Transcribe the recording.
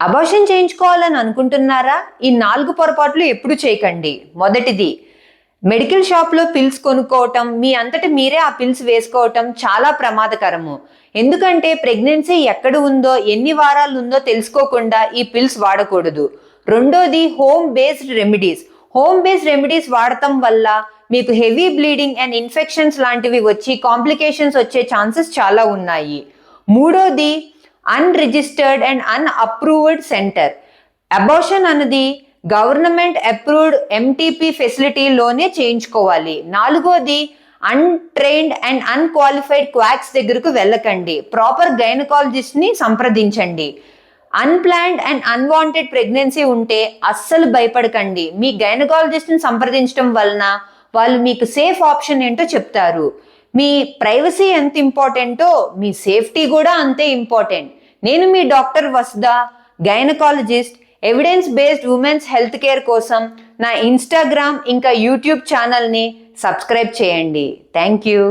Abortion చేయించుకోవాలని అనుకుంటున్నారా? ఈ 4 పొరపాట్లు ఎప్పుడు చేయకండి. మొదటిది, మెడికల్ షాప్లో పిల్స్ కొనుక్కోవటం, మీ అంతటి మీరే ఆ పిల్స్ వేసుకోవటం చాలా ప్రమాదకరము. ఎందుకంటే ప్రెగ్నెన్సీ ఎక్కడ ఉందో, ఎన్ని వారాలు ఉందో తెలుసుకోకుండా ఈ పిల్స్ వాడకూడదు. రెండోది, హోమ్ బేస్డ్ రెమెడీస్ వాడటం వల్ల మీకు హెవీ బ్లీడింగ్ అండ్ ఇన్ఫెక్షన్స్ లాంటివి వచ్చి కాంప్లికేషన్స్ వచ్చే ఛాన్సెస్ చాలా ఉన్నాయి. మూడోది, unregistered and unapproved centre. Abortion అన్నది గవర్నమెంట్ అప్రూవ్డ్ ఎంటీపీ ఫెసిలిటీలోనే చేయించుకోవాలి. నాలుగోది, అన్ట్రైన్డ్ అండ్ అన్క్వాలిఫైడ్ క్వాక్స్ దగ్గరకు వెళ్ళకండి. ప్రాపర్ గైనకాలజిస్ట్ని సంప్రదించండి. అన్ప్లాన్డ్ అండ్ అన్వాంటెడ్ ప్రెగ్నెన్సీ ఉంటే అస్సలు భయపడకండి. మీ గైనకాలజిస్ట్ని సంప్రదించడం వలన వాళ్ళు మీకు సేఫ్ ఆప్షన్ ఏంటో చెప్తారు. మీ ప్రైవసీ ఎంత ఇంపార్టెంటో మీ సేఫ్టీ కూడా అంతే ఇంపార్టెంట్. నేను మీ doctor Vasudha, gynaecologist. Evidence based women's health care కోసం నా ఇన్స్టాగ్రామ్ ఇంకా యూట్యూబ్ ఛానల్ని సబ్స్క్రైబ్ చేయండి. Thank you.